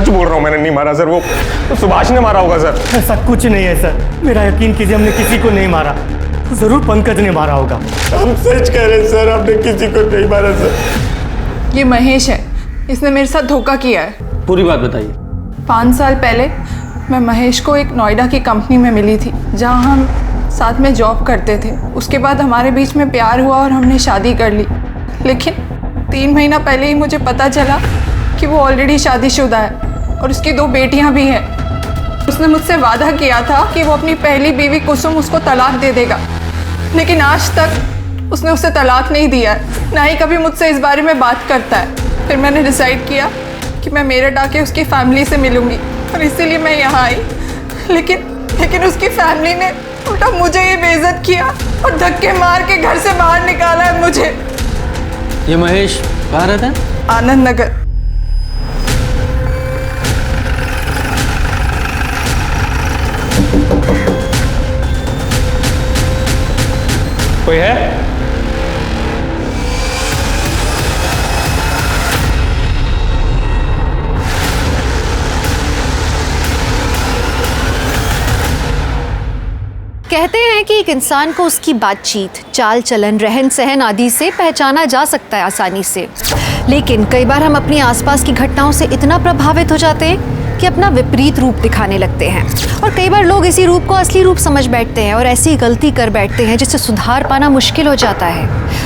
सच बोल रहा हूँ, मैंने नहीं मारा सर। वो सुभाष ने मारा होगा सर। ऐसा कुछ नहीं है सर, मेरा यकीन कीजिए, हमने किसी को नहीं मारा। जरूर पंकज ने मारा होगा। हम सच कह रहे हैं सर, आपने किसी को नहीं मारा सर। ये महेश है, इसने मेरे साथ धोखा किया है। पूरी बात बताइए। 5 साल पहले मैं महेश को एक नोएडा की कंपनी में मिली थी, जहां हम साथ में जॉब करते थे। उसके बाद हमारे बीच में प्यार हुआ और हमने शादी कर ली। लेकिन 3 महीना पहले ही मुझे पता चला कि वो ऑलरेडी शादीशुदा है और उसकी 2 बेटियां भी हैं। उसने मुझसे वादा किया था कि वो अपनी पहली बीवी कुसुम उसको तलाक दे देगा, लेकिन आज तक उसने उसे तलाक नहीं दिया है, ना ही कभी मुझसे इस बारे में बात करता है। फिर मैंने डिसाइड किया कि मैं मेरठ आके उसकी फैमिली से मिलूंगी और इसीलिए मैं यहाँ आई। लेकिन उसकी फैमिली ने उल्टा मुझे ये बेइज्जत किया और धक्के मार के घर से बाहर निकाला है मुझे। ये महेश कहाँ रहता है? आनंद नगर। कोई है? कहते हैं कि एक इंसान को उसकी बातचीत, चाल चलन, रहन सहन आदि से पहचाना जा सकता है आसानी से, लेकिन कई बार हम अपनी आसपास की घटनाओं से इतना प्रभावित हो जाते हैं कि अपना विपरीत रूप दिखाने लगते हैं। और कई बार लोग इसी रूप को असली रूप समझ बैठते हैं और ऐसी गलती कर बैठते हैं जिससे सुधार पाना मुश्किल हो जाता है।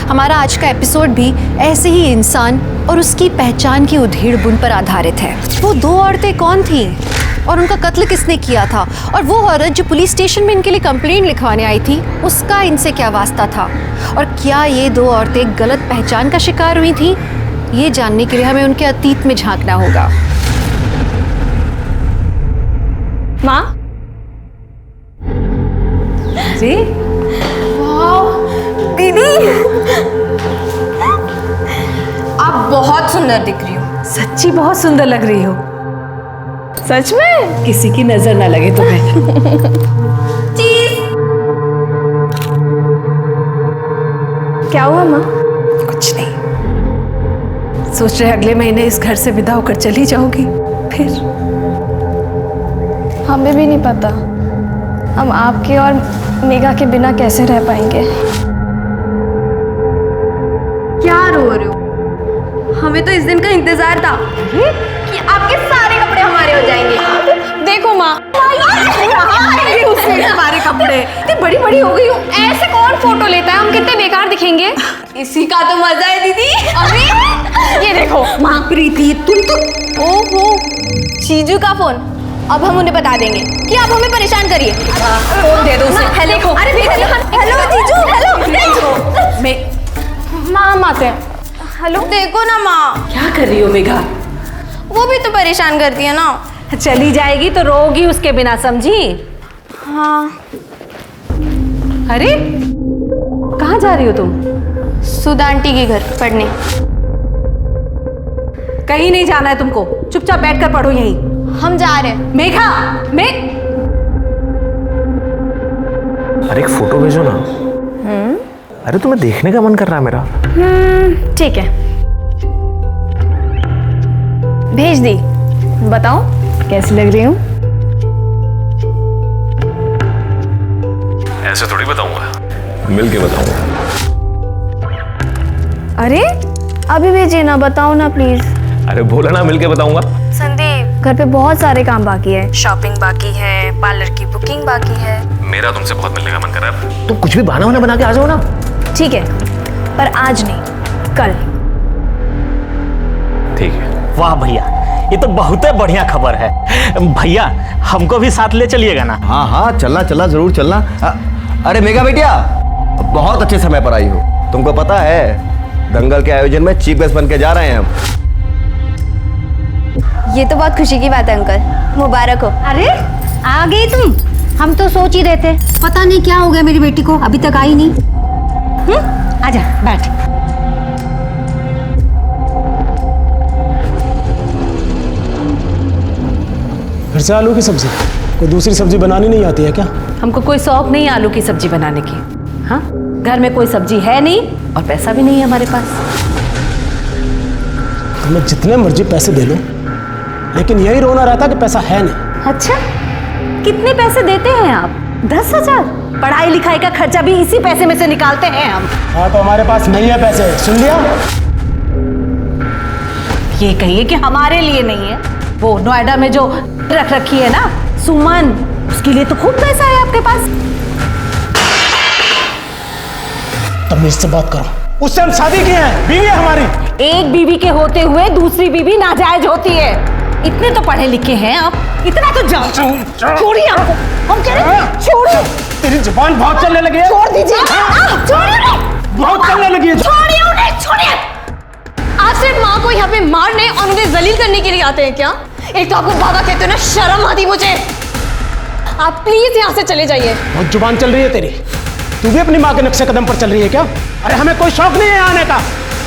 हमारा आज का एपिसोड भी ऐसे ही इंसान और उसकी पहचान की उधेड़-बुन पर आधारित है। वो 2 औरतें कौन थीं और उनका कत्ल किसने किया था, और वो औरत जो पुलिस स्टेशन में इनके लिए कंप्लेंट लिखवाने आई थी, उसका इनसे क्या वास्ता था, और क्या ये 2 औरतें गलत पहचान का शिकार हुई थी, ये जानने के लिए हमें उनके अतीत में झांकना होगा। माँ जी, वाह दीदी, आप बहुत सुंदर दिख रही हो। सच्ची बहुत सुंदर लग रही हो। सच में? किसी की नजर ना लगे तुम्हें। चीज। क्या हुआ माँ? कुछ नहीं, सोच रहे अगले महीने इस घर से विदा होकर चली जाओगी। फिर हमें भी नहीं पता हम आपके और मेघा के बिना कैसे रह पाएंगे। क्या रो रहे हो? हमें तो इस दिन का इंतजार था कि आपके सारे कपड़े हमारे हो जाएंगे। देखो माँ, हमारे कपड़े इतनी बड़ी बड़ी हो गई हो, ऐसे कौन फोटो लेता है? हम कितने बेकार दिखेंगे। इसी का तो मजा है दीदी। अभी ये देखो माँ प्रीति, तुम तो ओहो, चीजू का फोन। अब हम उन्हें बता देंगे कि आप हमें परेशान करिए। फोन दे दो उसे। हेलो, अरे हेलो चीजू, हेलो। माँ हम आते हैं। हेलो, देखो ना माँ। क्या कर रही हो मेघा? वो भी तो परेशान करती है ना। चली जाएगी तो रोगी उसके बिना, समझी? हाँ। अरे कहाँ जा रही हो तुम? सुधा आंटी के घर पढ़ने। कहीं नहीं जाना है तुमको, चुपचाप बैठकर पढ़ो यहीं। हम जा रहे हैं। मेघा, अरे एक फोटो भेजो ना। अरे तुम्हें देखने का मन कर रहा है मेरा। ठीक है, भेज दी। बताओ कैसी लग रही हूँ? ऐसे थोड़ी बताऊंगा, मिल के बताऊंगा। अरे अभी भेजिए ना, बताओ ना प्लीज। अरे बोला ना, मिल के बताऊंगा। संदीप, घर पे बहुत सारे काम बाकी है। शॉपिंग बाकी है, पार्लर की बुकिंग बाकी है। मेरा तुमसे बहुत मिलने का मन कर रहा है। तुम कुछ भी बहाना वाना बना के आ जाओ ना। ठीक है, पर आज नहीं, कल। ठीक है। वाह भैया, ये तो बहुत बढ़िया खबर है। भैया हमको भी साथ ले चलिएगा ना। हाँ हाँ, चलना चलना, जरूर चलना। अरे मेघा बेटिया, बहुत अच्छे समय पर आई हो। तुमको पता है दंगल के आयोजन में चीफ गेस्ट बन के जा रहे हैं हम। ये तो बहुत खुशी की बात है अंकल, मुबारक हो। अरे आ गई तुम? हम तो सोच ही रहे थे, पता नहीं क्या हो गया मेरी बेटी को, अभी तक आई नहीं। आजा बैठ। फिर से आलू की सब्जी? कोई दूसरी सब्जी बनानी नहीं आती है क्या? हमको कोई शौक नहीं आलू की सब्जी बनाने की। हाँ, घर में कोई सब्जी है नहीं और पैसा भी नहीं है हमारे पास। तुम्हें जितने मर्जी पैसे दे लो, लेकिन यही रोना रहता कि पैसा है नहीं। अच्छा, कितने पैसे देते हैं आप? 10,000? पढ़ाई लिखाई का खर्चा भी इसी पैसे में से निकालते हैं हम। हाँ तो हमारे पास नहीं है पैसे, सुन लिया? ये कहिए कि हमारे लिए नहीं है। वो नोएडा में जो रख रखी है ना सुमन, उसके लिए तो खूब पैसा है आपके पास। तमीज से बात करो, उससे हम शादी किए हैं, बीवी है हमारी। एक बीवी के होते हुए दूसरी बीवी नाजायज होती है। इतने तो पढ़े लिखे हैं आप, इतना तो जान। छोड़िए आपको, हम कह रहे हैं छोड़िए। तेरी जुबान बहुत चलने लगी है। छोड़ दीजिए, छोड़िए, बहुत चलने लगी है। छोड़िए उन्हें, छोड़िए। आप सिर्फ माँ को यहाँ पे मारने और उन्हें जलील करने के लिए आते हैं क्या? एक तो आपको बाबा कहते हो ना, शर्म आती मुझे। आप प्लीज यहाँ से चले जाइए। बहुत जुबान चल रही है तेरी। तू भी अपनी माँ के नक्शे कदम पर चल रही है क्या? अरे हमें कोई शौक नहीं है आने का।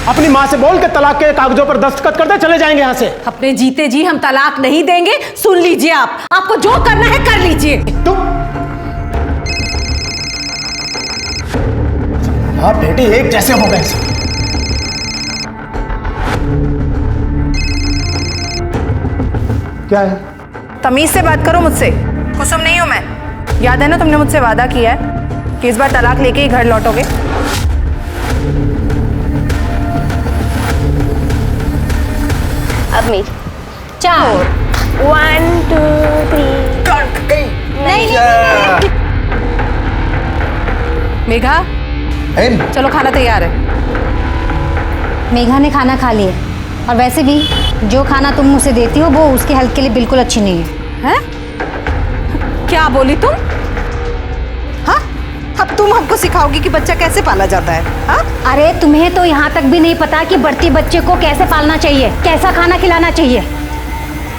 अपनी माँ से बोल के तलाक के कागजों पर दस्तखत कर दे, चले जाएंगे यहाँ से। अपने जीते जी हम तलाक नहीं देंगे। सुन लीजिए, आप आपको जो करना है कर लीजिए। तू हाँ बेटी एक जैसे हो गए। क्या है? तमीज से बात करो मुझसे, कुसुम नहीं हूं मैं। याद है ना तुमने मुझसे वादा किया है कि इस बार तलाक लेके ही घर लौटोगे। अब मेरी 4 1 2 3 नहीं। मेघा, चलो खाना तैयार है। मेघा ने खाना खा लिया, और वैसे भी जो खाना तुम मुझे देती हो वो उसके हेल्थ के लिए बिल्कुल अच्छी नहीं है। हैं? क्या बोली तुम? हाँ, अब तुम हमको सिखाओगी कि बच्चा कैसे पाला जाता है? हाँ? अरे तुम्हें तो यहाँ तक भी नहीं पता कि बढ़ती बच्चे को कैसे पालना चाहिए, कैसा खाना खिलाना चाहिए।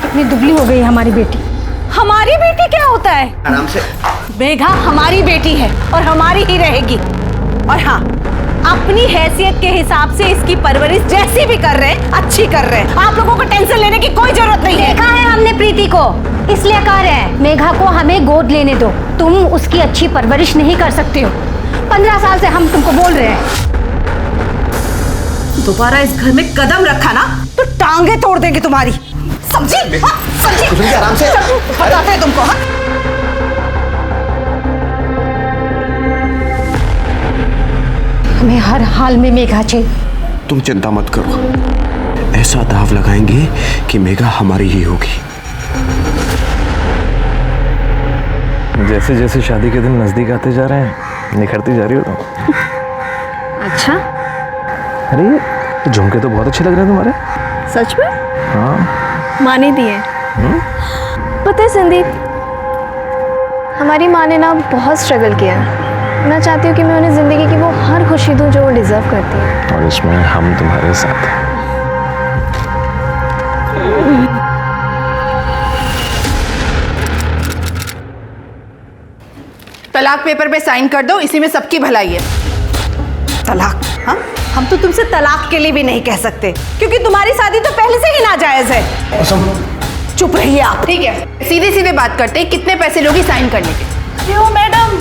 कितनी दुबली हो गई हमारी बेटी। हमारी बेटी क्या होता है? आराम से। मेघा हमारी बेटी है और हमारी ही रहेगी। और हाँ, अपनी हैसियत के हिसाब से इसकी परवरिश जैसी भी कर रहे हैं, अच्छी कर रहे हैं। आप लोगों को टेंशन लेने की कोई जरूरत नहीं है। देखा है हमने प्रीति को, इसलिए कह रहे हैं मेघा को हमें गोद लेने दो। तुम उसकी अच्छी परवरिश नहीं कर सकते हो। 15 साल से हम तुमको बोल रहे हैं। दोबारा इस घर में कदम रखा ना तो टांगे तोड़ देंगे तुम्हारी। समझी? हाँ, समझी? आराम से। बताते हैं तुमको। हाँ? हमें हर हाल में मेघा चाहिए। तुम चिंता मत करो, ऐसा दाव लगाएंगे कि मेघा हमारी ही होगी। जैसे जैसे शादी के दिन नजदीक आते जा रहे हैं, निखरती जा रही हो तुम। अच्छा, अरे ये झुमके तो बहुत अच्छे लग रहे हैं तुम्हारे। सच में? हाँ। माँ ने दिए। पता है संदीप, हमारी माँ ने ना बहुत स्ट्रगल किया है। मैं चाहती हूँ कि मैं उन्हें जिंदगी की वो हर खुशी दूँ जो वो डिजर्व करती है। और इसमें हम तुम्हारे साथ हैं। तलाक पेपर पे साइन कर दो, इसी में सबकी भलाई है। तलाक? हाँ, हम तो तुमसे तलाक के लिए भी नहीं कह सकते, क्योंकि तुम्हारी शादी तो पहले से ही नाजायज है। चुप रहिए आप। ठीक है, सीधे सीधे बात करते हैं, कितने पैसे लोगी साइन करने के? क्यों मैडम,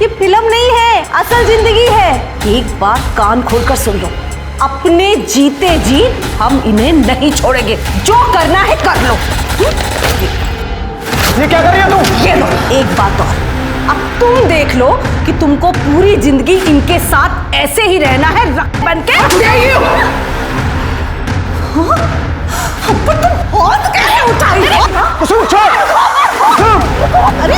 ये फिल्म नहीं है, असल जिंदगी है। एक बात कान खोलकर सुन लो, अपने जीते जी हम इन्हें नहीं छोड़ेंगे। जो करना है कर लो। ये क्या कर रही है तू? ये लो एक बात और, अब तुम देख लो कि तुमको पूरी जिंदगी इनके साथ ऐसे ही रहना है, रख बन के। हाँ? पर तुम हाथ कैसे उठाई? अरे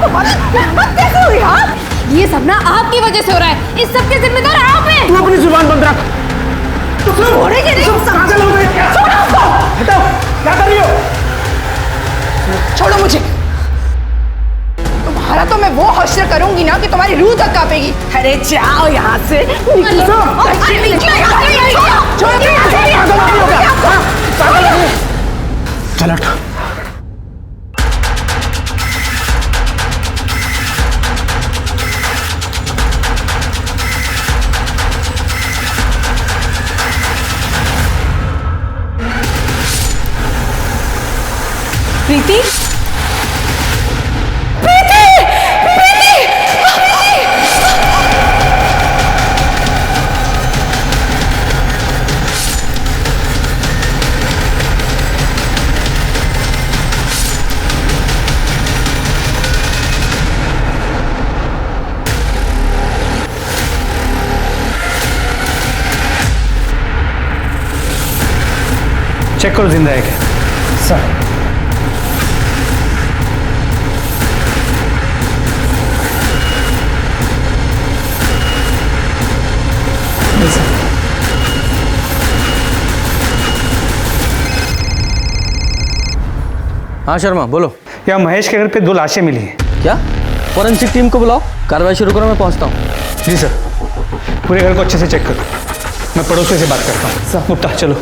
तुम्हारी हिम्मत कैसे हुई? हाँ? ये सब ना आपकी वजह से हो रहा है। इस सब के जिम्मेदार आप हैं। तू अपनी जुबान बंद रख। छोड़ेंगे नहीं। हटाओ, क्या कर रही हो? छोड़ो मुझे। तुम्हारा तो मैं वो हश्र करूंगी ना कि तुम्हारी रूह तक कांपेगी। अरे जाओ यहाँ से। चल हट। प्रीति, चेक करो जिंदा है क्या। सर हाँ शर्मा बोलो। यहाँ महेश के घर पे 2 लाशें मिली हैं। क्या? फॉरेंसिक टीम को बुलाओ, कार्रवाई शुरू करो, मैं पहुंचता हूँ। जी सर, पूरे घर को अच्छे से चेक करो। मैं पड़ोसियों से बात करता हूँ। गुप्ता चलो।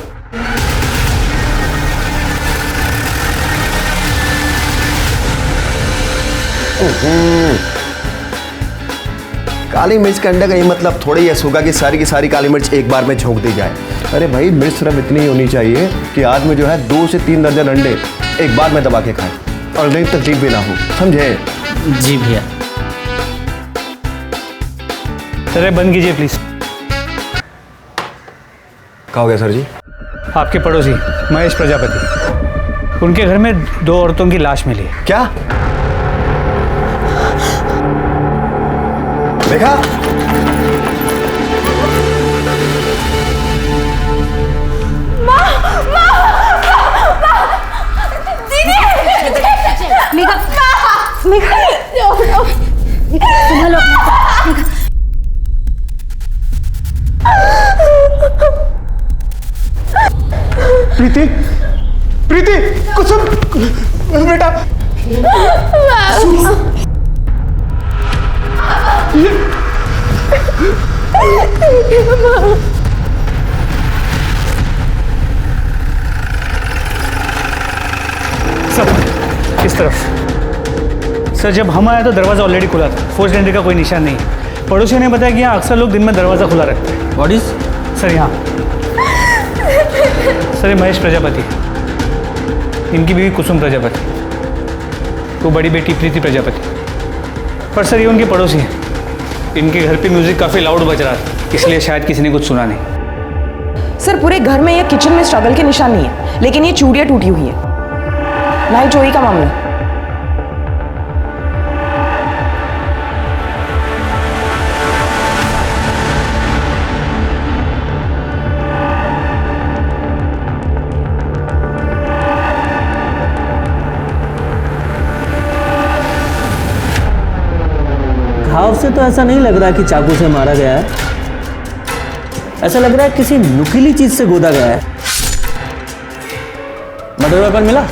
काली मिर्च के अंडे का ये मतलब थोड़ी है होगा कि की सारी काली मिर्च एक बार में झोंक दी जाए। अरे भाई, मिर्च सिर्फ इतनी ही होनी चाहिए कि आदमी जो है 2 से 3 दर्जन अंडे एक बार में दबा के खाए और नहीं तकलीफ भी ना हो, समझे? जी भैया। सर बंद कीजिए प्लीज। क्या हो गया सर जी? आपके पड़ोसी महेश प्रजापति, उनके घर में 2 औरतों की लाश मिली है। क्या देखा? संभालो प्रीति, प्रीति, कुसुम, बेटा। सब इस तरफ। सर जब हम आए तो दरवाज़ा ऑलरेडी खुला था, फोर्स्ड एंट्री का कोई निशान नहीं। पड़ोसियों ने बताया कि यहाँ अक्सर लोग दिन में दरवाज़ा खुला रखते हैं। What is? सर यहाँ सर ये महेश प्रजापति, इनकी बीवी कुसुम प्रजापति, वो बड़ी बेटी प्रीति प्रजापति। पर सर ये उनके पड़ोसी हैं। इनके घर पे म्यूजिक काफ़ी लाउड बज रहा था, इसलिए शायद किसी ने कुछ सुना नहीं। सर पूरे घर में या किचन में स्ट्रगल के निशान नहीं है, लेकिन ये चूड़ियाँ टूटी हुई हैं, ना ही चोरी का मामला। घाव से तो ऐसा नहीं लग रहा कि चाकू से मारा गया है, ऐसा लग रहा है किसी नुकीली चीज से गोदा गया है। मर्डर वेपन मिला?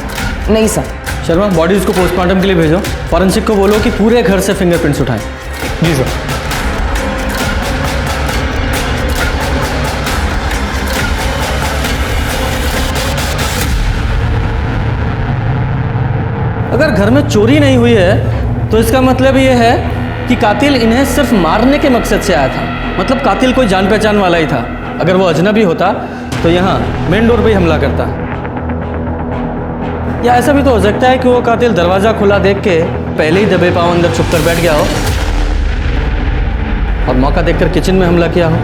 नहीं सर। शर्मा, बॉडीज को पोस्टमार्टम के लिए भेजो। फॉरेंसिक को बोलो कि पूरे घर से फिंगरप्रिंट्स उठाएं। जी सर। अगर घर में चोरी नहीं हुई है तो इसका मतलब ये है कि कातिल इन्हें सिर्फ मारने के मकसद से आया था। मतलब कातिल कोई जान पहचान वाला ही था। अगर वो अजनबी होता तो यहाँ मेन डोर पे ही हमला करता। या ऐसा भी तो हो सकता है कि वो कातिल दरवाज़ा खुला देख के पहले ही दबे पाँव अंदर छुप कर बैठ गया हो और मौका देखकर किचन में हमला किया हो।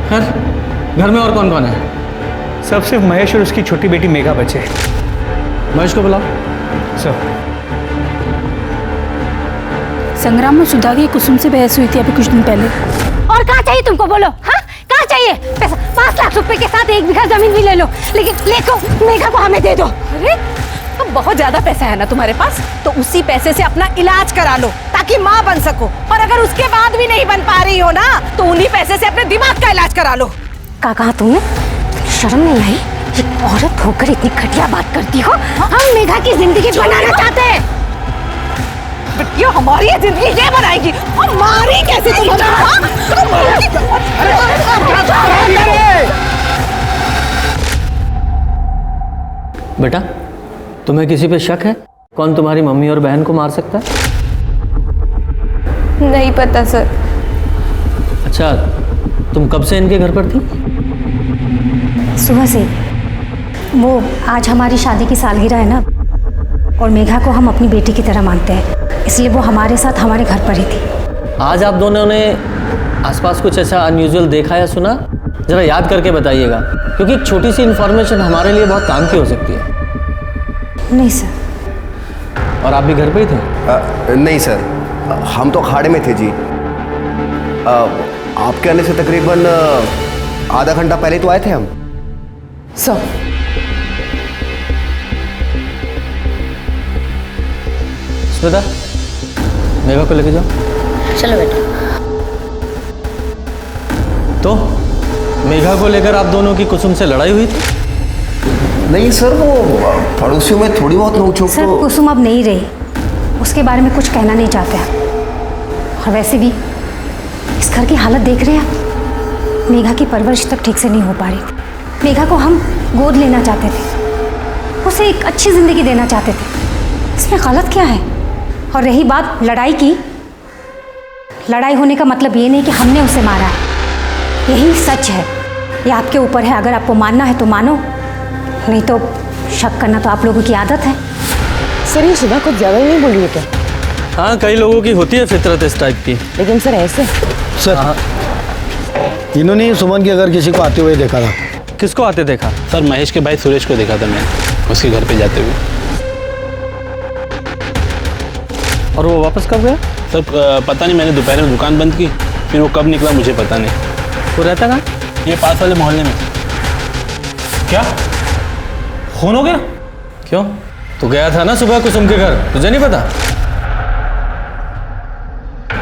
खैर, घर में और कौन कौन है? सब सिर्फ महेश और उसकी छोटी बेटी मेघा बचे। महेश को बुलाओ। सर। संग्राम में सुधा की कुसुम से बहस हुई थी अभी कुछ दिन पहले। और कहाँ चाहिए तुमको, बोलो। हाँ, कहाँ चाहिए पैसा? 5 लाख रुपए के साथ 1 बीघा जमीन भी ले लो, लेकिन लेको मेघा को हमें दे दो। अरे अब बहुत ज्यादा पैसा है ना तुम्हारे पास, तो उसी पैसे से अपना इलाज करा लो ताकि माँ बन सको। और अगर उसके बाद भी नहीं बन पा रही हो ना, तो उन्हीं पैसे से अपने दिमाग का इलाज करा लो। क्या कहा तुमने? शर्म नहीं आई? एक औरत होकर इतनी घटिया बात करती हो। हम मेघा की जिंदगी बनाना चाहते हैं। ये हमारी जिंदगी ये बनाएगी, हमारी कैसे बेटा, तुम्हें किसी पे शक है? कौन तुम्हारी मम्मी और बहन को मार सकता है? नहीं पता सर। अच्छा, तुम कब से इनके घर पर थी? सुबह से। वो आज हमारी शादी की सालगिरह है ना, और मेघा को हम अपनी बेटी की तरह मानते हैं, इसलिए वो हमारे साथ हमारे घर पर ही थी। आज आप दोनों ने आसपास कुछ ऐसा अनयूजुअल देखा या सुना? जरा याद करके बताइएगा, क्योंकि एक छोटी सी इन्फॉर्मेशन हमारे लिए बहुत काम की हो सकती है। नहीं सर। और आप भी घर पे ही थे? नहीं सर, हम तो अखाड़े में थे जी। आपके आने से तकरीबन आधा घंटा पहले तो आए थे हम। सर, स्मिता, मेघा को लेके जाओ। चलो बेटा। तो मेघा को लेकर आप दोनों की कुसुम से लड़ाई हुई थी? नहीं सर, वो पड़ोसियों में थोड़ी बहुत नोक-झोंक सर तो। कुसुम अब नहीं रही, उसके बारे में कुछ कहना नहीं चाहते आप। और वैसे भी इस घर की हालत देख रहे हैं आप, मेघा की परवरिश तक ठीक से नहीं हो पा रही थी। मेघा को हम गोद लेना चाहते थे, उसे एक अच्छी ज़िंदगी देना चाहते थे, इसमें गलत क्या है? और रही बात लड़ाई की, लड़ाई होने का मतलब ये नहीं कि हमने उसे मारा है, यही सच है। ये आपके ऊपर है, अगर आपको मानना है तो मानो, नहीं तो शक करना तो आप लोगों की आदत है। सर ये सुधा कुछ ज़्यादा ही नहीं बोली है क्या? हाँ, कई लोगों की होती है फितरत इस टाइप की। लेकिन सर ऐसे सर इन्होंने सुमन के अगर किसी को आते हुए देखा था। किसको आते देखा? सर महेश के भाई सुरेश को देखा था मैंने उसके घर पे जाते हुए। और वो वापस कब गया? सर पता नहीं, मैंने दोपहर में दुकान बंद की, फिर वो कब निकला मुझे पता नहीं। वो रहता कहाँ? ये पास वाले मोहल्ले में। क्या खून हो गया? क्यों? तू गया था ना सुबह कुसुम के घर, तुझे नहीं पता?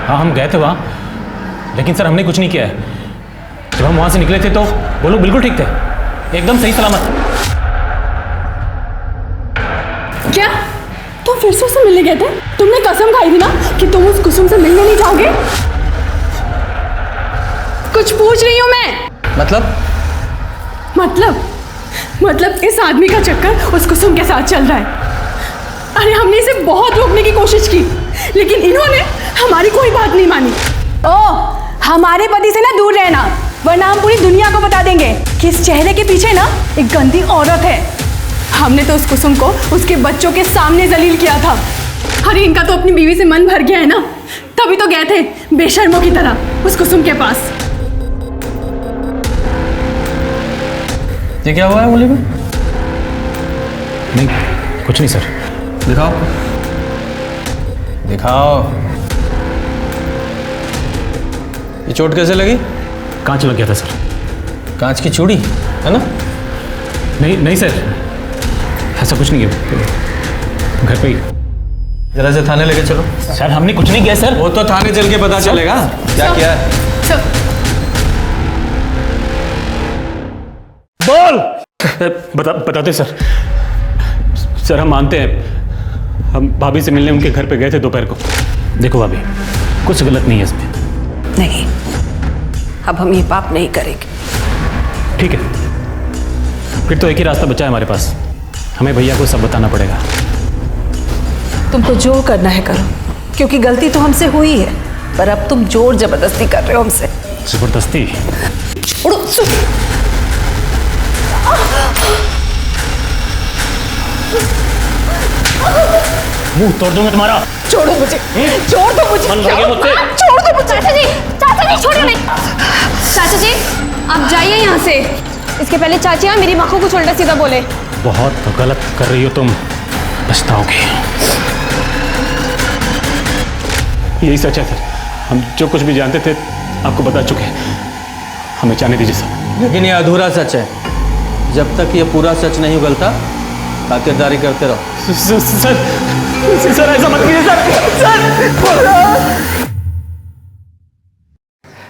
हाँ हम गए थे वहाँ, लेकिन सर हमने कुछ नहीं किया है। जब हम वहाँ से निकले थे तो वो लोग बिल्कुल ठीक थे, एकदम सही सलामत। क्या तुम फिर से उससे मिलने गए थे? तुमने कसम खाई थी ना कि तुम उस कुसुम से मिलने नहीं जाओगे। कुछ पूछ रही हूँ मैं। मतलब इस आदमी का चक्कर उस कुसुम के साथ चल रहा है। अरे हमने इसे बहुत रोकने की कोशिश की, लेकिन इन्होंने हमारी कोई बात नहीं मानी। हमारे पति से ना दूर रहना, वरना हम पूरी दुनिया को बता देंगे कि इस चेहरे के पीछे ना एक गंदी औरत है। हमने तो उस कुसुम को उसके बच्चों के सामने जलील किया था। अरे इनका तो अपनी बीवी से मन भर गया है ना, तभी तो गए थे बेशर्मों की तरह उस कुसुम के पास। ये क्या हुआ है मुली में? नहीं कुछ नहीं सर। दिखाओ दिखाओ। ये चोट कैसे लगी? कांच लग गया था सर। कांच की चूड़ी है ना? नहीं सर, ऐसा कुछ नहीं है, घर पे ही। जरा से थाने लेके चलो। सर हमने कुछ नहीं किया सर। वो तो थाने चल के पता चलेगा क्या किया है। बोल। बताते सर। सर हम मानते हैं, हम भाभी से मिलने उनके घर पे गए थे दोपहर को। देखो भाभी, कुछ गलत नहीं है इसमें। नहीं, अब हम ये पाप नहीं करेंगे। ठीक है, फिर तो एक ही रास्ता बचा है हमारे पास, हमें भैया को सब बताना पड़ेगा। तुमको जो करना है करो, क्योंकि गलती तो हमसे हुई है, पर अब तुम जोर जबरदस्ती कर रहे हो हमसे। जबरदस्ती? छोड़ो। मुंह तोड़ दूंगा तुम्हारा। छोड़ो मुझे, छोड़ दो मुझे, मन भर गया मुझसे। छोड़ दो मुझे। चाचा जी छोड़ो नहीं। चाचा जी आप जाइए यहाँ से। इसके पहले चाची मेरी माँ को कुछ उल्टा सीधा बोले। बहुत गलत कर रही हो तुम, पछताओगी। यही सच है सर, हम जो कुछ भी जानते थे आपको बता चुके हैं, हमें जाने दीजिए सर। लेकिन ये अधूरा सच है, जब तक ये पूरा सच नहीं उगलता खातिरदारी करते रहो। सर ऐसा मत कीजिए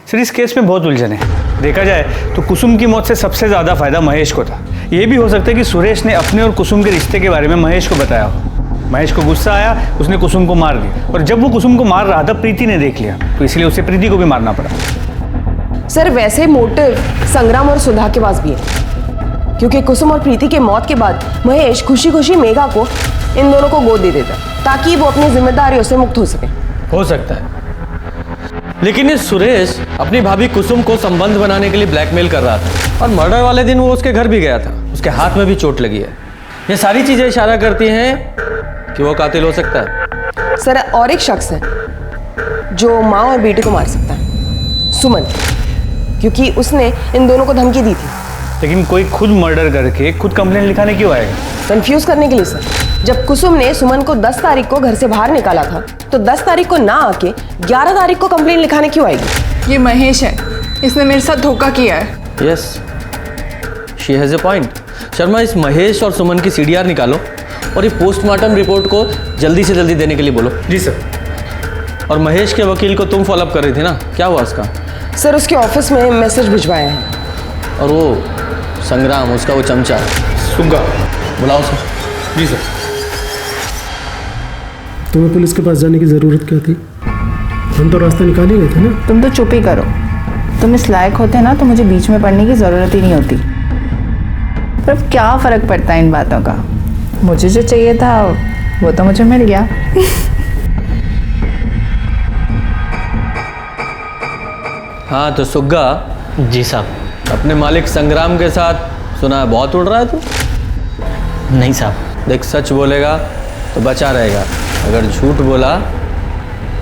सर। इस केस में बहुत उलझन है। देखा जाए तो कुसुम की मौत से सबसे ज़्यादा फायदा महेश को था। ये भी हो सकता है कि सुरेश ने अपने और कुसुम के रिश्ते के बारे में महेश को बताया हो। महेश को गुस्सा आया, उसने कुसुम को मार दिया, और जब वो कुसुम को मार रहा था प्रीति ने देख लिया, तो इसलिए उसे प्रीति को भी मारना पड़ा। सर वैसे मोटिव संग्राम और सुधा के पास भी है, क्योंकि कुसुम और प्रीति के मौत के बाद महेश खुशी खुशी मेघा को इन दोनों को गोद दे देता ताकि वो अपनी जिम्मेदारियों से मुक्त हो सके। हो सकता है, लेकिन ये सुरेश अपनी भाभी कुसुम को संबंध बनाने के लिए ब्लैकमेल कर रहा था, और मर्डर वाले दिन वो उसके घर भी गया था, उसके हाथ में भी चोट लगी है। ये सारी चीजें इशारा करती हैं कि वो कातिल हो सकता है। सर और एक शख्स है जो माँ और बेटे को मार सकता है, सुमन, क्योंकि उसने इन दोनों को धमकी दी थी। लेकिन कोई खुद मर्डर करके खुद कंप्लेंट लिखाने क्यों आएगा? कंफ्यूज करने के लिए सर। जब कुसुम ने सुमन को 10 तारीख को घर से बाहर निकाला था, तो 10 तारीख को ना आके 11 तारीख को कंप्लेंट लिखाने क्यों आएगी? ये महेश है, इसने मेरे साथ धोखा किया है। Yes, she has a point. Sharma, इस महेश और सुमन की सीडीआर निकालो और ये पोस्टमार्टम रिपोर्ट को जल्दी से जल्दी देने के लिए बोलो। जी सर। और महेश के वकील को तुम फॉलोअप कर रही थी ना, क्या हुआ उसका? सर उसके ऑफिस में मैसेज भिजवाए हैं। और वो संग्राम, उसका वो चमचा सुग्गा, बुलाओ सर। जी सर। तुम्हें पुलिस के पास जाने की ज़रूरत क्या थी? हम तो रास्ता निकाल ही रहे थे ना। तुम तो चुप ही करो। तुम इस लायक होते ना तो मुझे बीच में पढ़ने की ज़रूरत ही नहीं होती। पर क्या फ़र्क पड़ता है इन बातों का? मुझे जो चाहिए था वो तो मुझे मिल गया। हाँ तो सुग्गा। जी साहब। अपने मालिक संग्राम के साथ सुना है बहुत उड़ रहा है तू? नहीं साहब। देख, सच बोलेगा तो बचा रहेगा, अगर झूठ बोला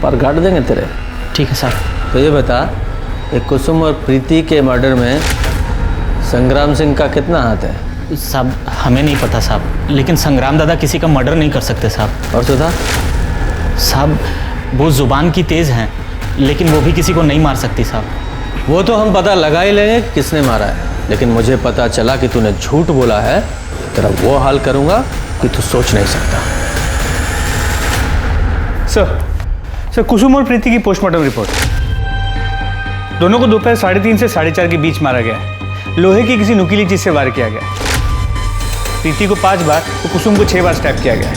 पर काट देंगे तेरे। ठीक है साहब। तो ये बता, एक कुसुम और प्रीति के मर्डर में संग्राम सिंह का कितना हाथ है? साहब हमें नहीं पता साहब, लेकिन संग्राम दादा किसी का मर्डर नहीं कर सकते साहब। और सुधा? साहब वो जुबान की तेज़ हैं, लेकिन वो भी किसी को नहीं मार सकती साहब। वो तो हम पता लगा ही लेंगे कि किसने मारा है, लेकिन मुझे पता चला कि तूने झूठ बोला है, तेरा वो हाल करूंगा कि तू सोच नहीं सकता। सर कुसुम और प्रीति की पोस्टमार्टम रिपोर्ट। दोनों को दोपहर 3:30 से 4:30 के बीच मारा गया है। लोहे की किसी नुकीली चीज से वार किया गया। प्रीति को 5 बार तो कुसुम को 6 बार स्टैप किया गया है।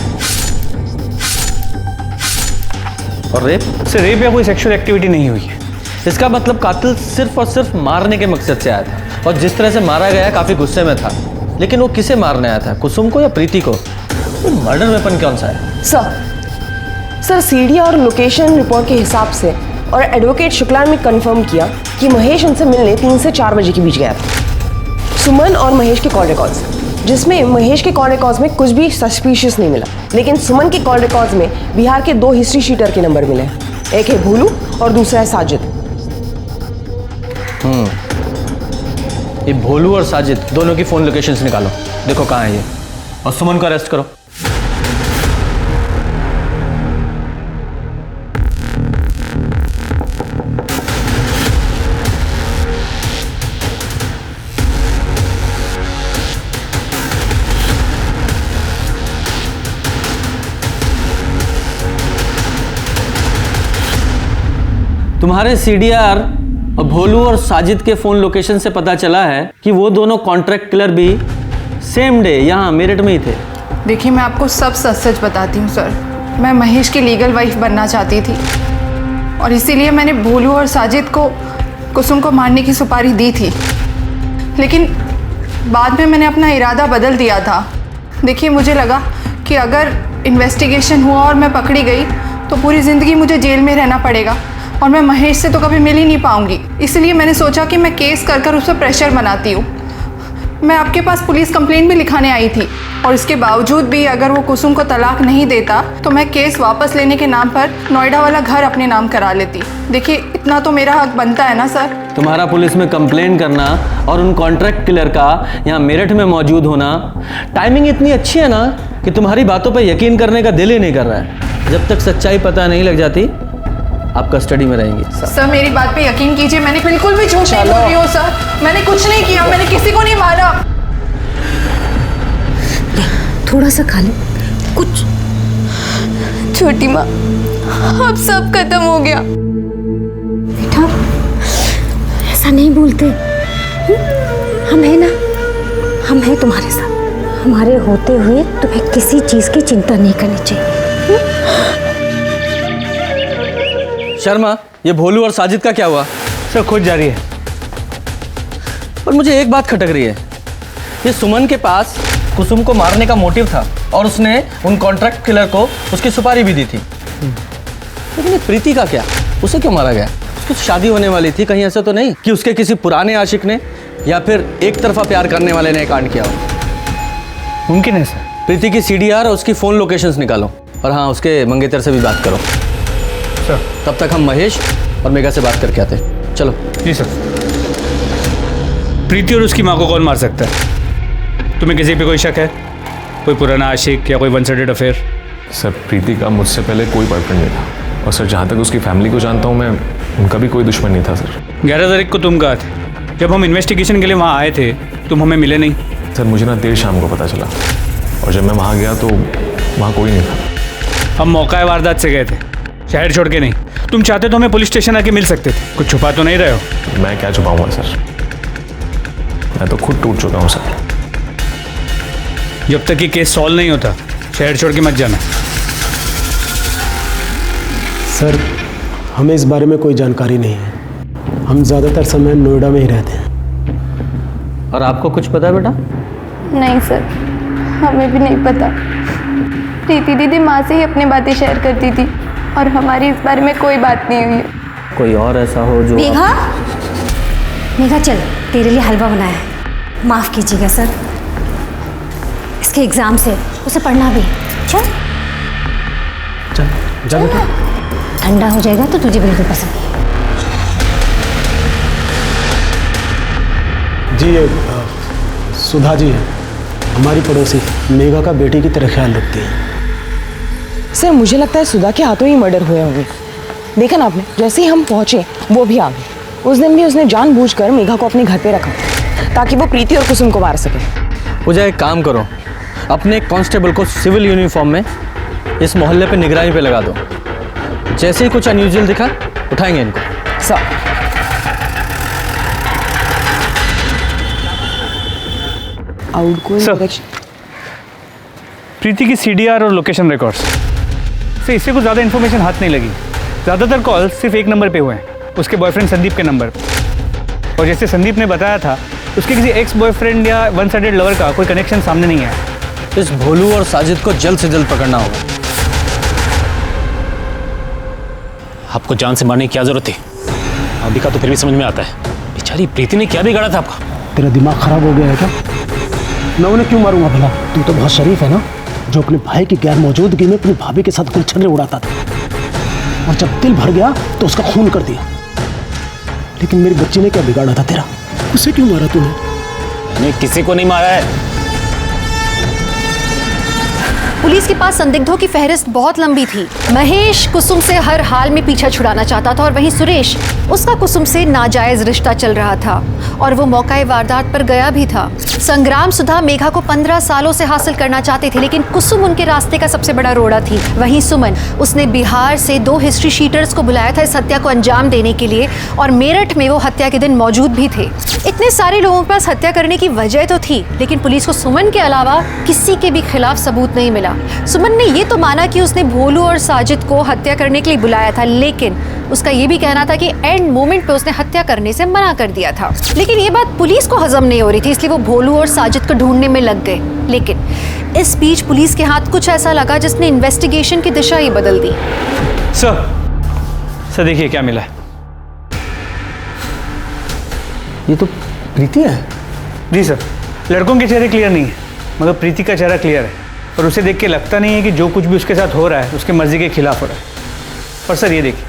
और रेप? सर रेप या कोई सेक्सुअल एक्टिविटी नहीं हुई है। इसका मतलब कातिल सिर्फ और सिर्फ मारने के मकसद से आया था, और जिस तरह से मारा गया काफी गुस्से में था। लेकिन वो किसे मारने आया था, कुसुम को या प्रीति को? तो मर्डर वेपन कौन सा है? सर सीडी और लोकेशन रिपोर्ट के हिसाब से और एडवोकेट शुक्ला ने कंफर्म किया कि महेश उनसे मिलने 3 से 4 बजे के बीच गया था। सुमन और महेश के कॉल रिकॉर्ड्स, जिसमें महेश के कॉल रिकॉर्ड्स में कुछ भी सस्पिशियस नहीं मिला, लेकिन सुमन के कॉल रिकॉर्ड्स में बिहार के 2 हिस्ट्री शीटर के नंबर मिले। एक है भोलू और दूसरा है साजिद। ये भोलू और साजिद दोनों की फोन लोकेशंस निकालो, देखो कहाँ है ये, और सुमन को अरेस्ट करो। तुम्हारे सीडीआर और भोलू और साजिद के फ़ोन लोकेशन से पता चला है कि वो दोनों कॉन्ट्रैक्ट किलर भी सेम डे यहाँ मेरठ में ही थे। देखिए मैं आपको सब सच सच बताती हूँ सर। मैं महेश की लीगल वाइफ बनना चाहती थी और इसीलिए मैंने भोलू और साजिद को कुसुम को मारने की सुपारी दी थी, लेकिन बाद में मैंने अपना इरादा बदल दिया था। देखिए मुझे लगा कि अगर इन्वेस्टिगेशन हुआ और मैं पकड़ी गई तो पूरी ज़िंदगी मुझे जेल में रहना पड़ेगा और मैं महेश से तो कभी मिल ही नहीं पाऊंगी। इसलिए मैंने सोचा कि मैं केस कर कर उस पर प्रेशर बनाती हूँ। मैं आपके पास पुलिस कंप्लेंट भी लिखाने आई थी और इसके बावजूद भी अगर वो कुसुम को तलाक नहीं देता तो मैं केस वापस लेने के नाम पर नोएडा वाला घर अपने नाम करा लेती। देखिए इतना तो मेरा हक बनता है ना सर। तुम्हारा पुलिस में कंप्लेंट करना और उन कॉन्ट्रैक्ट किलर का यहाँ मेरठ में मौजूद होना, टाइमिंग इतनी अच्छी है ना कि तुम्हारी बातों पर यकीन करने का दिल ही नहीं कर रहा है। जब तक सच्चाई पता नहीं लग जाती आप कस्टडी में रहेंगी। सर मेरी बात पे यकीन कीजिए, मैंने बिल्कुल भी झूठ नहीं बोल रही हूँ सर। मैंने कुछ नहीं किया, मैंने किसी को नहीं मारा। थोड़ा सा खा ले कुछ। छोटी माँ अब सब खत्म हो गया। बेटा ऐसा नहीं बोलते, हम हैं ना, हम हैं तुम्हारे साथ। हमारे होते हुए तुम्हें किसी चीज की चिंता नहीं करनी चाहिए। शर्मा, ये भोलू और साजिद का क्या हुआ? सर खोज जारी है। पर मुझे एक बात खटक रही है, ये सुमन के पास कुसुम को मारने का मोटिव था और उसने उन कॉन्ट्रैक्ट किलर को उसकी सुपारी भी दी थी, लेकिन ये प्रीति का क्या? उसे क्यों मारा गया? उसकी शादी होने वाली थी, कहीं ऐसा तो नहीं कि उसके किसी पुराने आशिक ने या फिर एक तरफा प्यार करने वाले ने कांड किया हो? मुमकिन है सर। प्रीति की सीडीआर और उसकी फ़ोन लोकेशंस निकालो, और हाँ उसके मंगेतर से भी बात करो। सर तब तक हम महेश और मेघा से बात करके आते। चलो। जी सर। प्रीति और उसकी माँ को कौन मार सकता है? तुम्हें किसी पे कोई शक है? कोई पुराना आशिक या कोई वन साइडेड अफेयर? सर प्रीति का मुझसे पहले कोई बॉयफ्रेंड नहीं था, और सर जहाँ तक उसकी फैमिली को जानता हूँ मैं, उनका भी कोई दुश्मन नहीं था सर। 11 तारीख को तुम कहाँ थे? जब हम इन्वेस्टिगेशन के लिए वहाँ आए थे तुम हमें मिले नहीं। सर मुझे ना देर शाम को पता चला, और जब मैं वहाँ गया तो वहाँ कोई नहीं था। हम मौका वारदात से गए थे, शहर छोड़ के नहीं। तुम चाहते तो हमें पुलिस स्टेशन आके मिल सकते थे, कुछ छुपा तो नहीं रहे हो। मैं क्या छुपाऊंगा सर, मैं तो खुद टूट चुका हूँ सर। जब तक ये केस सॉल्व नहीं होता शहर छोड़ के मत जाना। सर हमें इस बारे में कोई जानकारी नहीं है, हम ज़्यादातर समय नोएडा में ही रहते हैं। और आपको कुछ पता है बेटा? नहीं सर, हमें भी नहीं पता। प्रीति दीदी माँ से ही अपनी बातें शेयर करती थी और हमारी इस बारे में कोई बात नहीं हुई है। कोई और ऐसा हो जो मेघा, मेघा चल, तेरे लिए हलवा बनाया है। माफ़ कीजिएगा सर, इसके एग्ज़ाम से उसे पढ़ना भी। चल चल जा बेटा। ठंडा हो जाएगा तो तुझे बिल्कुल पसंद नहीं। जी ये सुधा जी है, हमारी पड़ोसी, मेघा का बेटी की तरह ख्याल रखती है। सर मुझे लगता है सुधा के हाथों ही मर्डर हुए होंगे। देखा ना आपने, जैसे ही हम पहुंचे वो भी आ गई। उस दिन भी उसने जानबूझकर मेघा को अपने घर पे रखा ताकि वो प्रीति और कुसुम को मार सके। पूजा एक काम करो, अपने कांस्टेबल को सिविल यूनिफॉर्म में इस मोहल्ले पे निगरानी पे लगा दो। जैसे ही कुछ अनयूजुअल दिखा उठाएंगे इनको। सर प्रीति की CDR और लोकेशन रिकॉर्ड्स से इससे कुछ ज़्यादा इन्फॉर्मेशन हाथ नहीं लगी। ज़्यादातर कॉल सिर्फ एक नंबर पे हुए हैं, उसके बॉयफ्रेंड संदीप के नंबर पर। और जैसे संदीप ने बताया था, उसके किसी एक्स बॉयफ्रेंड या वन साइडेड लवर का कोई कनेक्शन सामने नहीं आया। इस भोलू और साजिद को जल्द से जल्द पकड़ना होगा। आपको जान से मारने की क्या जरूरत थी? अभी का तो फिर भी समझ में आता है, बेचारी प्रीति ने क्या बिगाड़ा था आपका? तेरा दिमाग खराब हो गया है क्या? मैं उन्हें क्यों मारूंगा भला? तू तो बहुत शरीफ है ना, जो अपने भाई की गैर मौजूदगी में अपनी भाभी के साथ गुलछर्रे उड़ाता था, और जब दिल भर गया तो उसका खून कर दिया। लेकिन मेरी बच्ची ने क्या बिगाड़ा था तेरा? उसे क्यों मारा तूने? मैंने किसी को नहीं मारा है। पुलिस के पास संदिग्धों की फहरिस्त बहुत लंबी थी। महेश कुसुम से हर हाल में पीछा छुड़ाना चाहता था और वहीं सुरेश, उसका कुसुम से नाजायज रिश्ता चल रहा था और वो मौका वारदात पर गया भी था। संग्राम सुधा मेघा को 15 सालों से हासिल करना चाहते थे, लेकिन कुसुम उनके रास्ते का सबसे बड़ा रोड़ा थी। वहीं सुमन, उसने बिहार से 2 हिस्ट्री शीटर्स को बुलाया था इस हत्या को अंजाम देने के लिए, और मेरठ में वो हत्या के दिन मौजूद भी थे। इतने सारे लोगों के पास हत्या करने की वजह तो थी, लेकिन पुलिस को सुमन के अलावा किसी के भी खिलाफ सबूत नहीं मिला। सुमन ने ये तो माना कि उसने भोलू और साजिद को हत्या करने के लिए बुलाया था, लेकिन उसका ये भी कहना था कि एंड मोमेंट पे उसने हत्या करने से मना कर दिया था। लेकिन ये बात पुलिस को हजम नहीं हो रही थी, इसलिए वो भोलू और साजिद को ढूंढने में लग गए। लेकिन इस बीच पुलिस के हाथ कुछ ऐसा लगा जिसने इन्वेस्टिगेशन की दिशा ही बदल दी। सर देखिए क्या मिला है। ये तो प्रीति है। जी सर, लड़कों के चेहरे क्लियर नहीं है, मगर प्रीति का चेहरा क्लियर है, और उसे देख के लगता नहीं है कि जो कुछ भी उसके साथ हो रहा है उसके मर्जी के खिलाफ हो रहा है। और सर ये देखिए,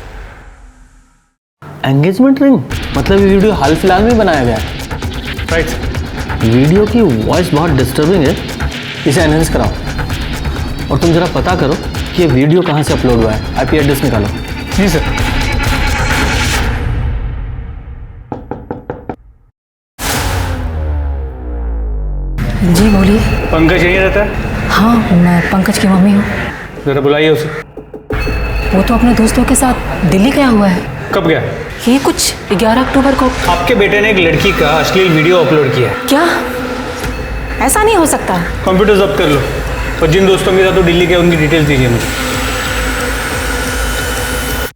एंगेजमेंट रिंग, मतलब ये वीडियो हाल फिलहाल में बनाया गया है। Right sir. वीडियो की वॉइस बहुत डिस्टर्बिंग है, इसे एनहेंस कराओ। और तुम जरा पता करो कि ये वीडियो कहाँ से अपलोड हुआ है, IP एड्रेस निकालो। जी सर। जी बोलिए। पंकज यहीं रहता है? हाँ, मैं पंकज की मम्मी हूँ। जरा बुलाइए उसे। वो तो अपने दोस्तों के साथ दिल्ली गया हुआ है। कब गया? ये कुछ 11 अक्टूबर को। आपके बेटे ने एक लड़की का अश्लील वीडियो अपलोड किया है। क्या? ऐसा नहीं हो सकता। कंप्यूटर जब्त कर लो और जिन दोस्तों के साथ वो दिल्ली के उनकी डिटेल्स दीजिए मुझे।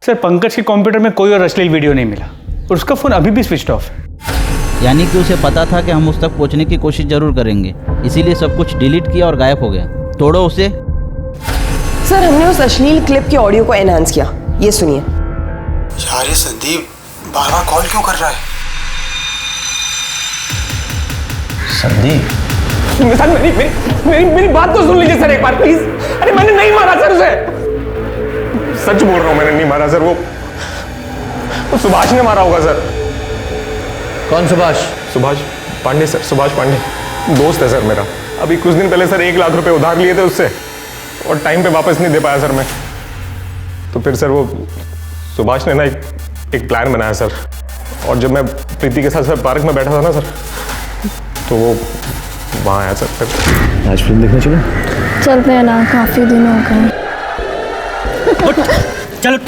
सर, पंकज के कंप्यूटर में कोई और अश्लील वीडियो नहीं मिला और उसका फोन अभी भी स्विच ऑफ है। यानी कि उसे पता था कि हम उस तक पहुंचने की कोशिश जरूर करेंगे, इसीलिए सब कुछ डिलीट किया और गायब हो गया। तोड़ो उसे। सर हमने उस अश्लील क्लिप के ऑडियो को एनहांस किया, ये सुनिए। यार ये संदीप बार बार कॉल क्यों कर रहा है? संदीप सर मेरी बात तो सुन लीजिए सर एक बार प्लीज। अरे मैंने नहीं मारा सर उसे, सच बोल रहा हूँ, मैंने नहीं मारा सर। वो सुभाष ने मारा होगा सर। कौन सुभाष? सुभाष पांडे सर, सुभाष पांडे दोस्त है सर मेरा। अभी कुछ दिन पहले सर 1 लाख रुपए उधार लिए थे उससे और टाइम पे वापस नहीं दे पाया सर मैं। तो फिर सर वो सुभाष ने ना एक प्लान बनाया सर, और जब मैं प्रीति के साथ सर पार्क में बैठा था ना सर, तो वो वहाँ आ सकते हैं। आज फिल्म देखने चलो। चलते हैं ना, काफ़ी दिन हो गए। चल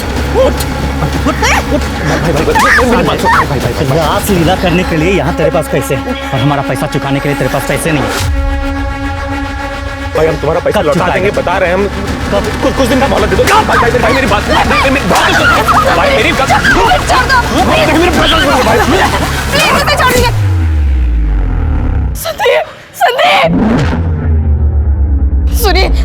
रास लीला करने के लिए यहाँ तेरे पास पैसे और हमारा पैसा चुकाने के लिए तेरे पास पैसे नहीं है। भाई हम तुम्हारा पैसा लौटा देंगे, बता रहे हैं हम। कुछ दिन का मोहलत दे दो। भाई मेरी बात भाई मेरी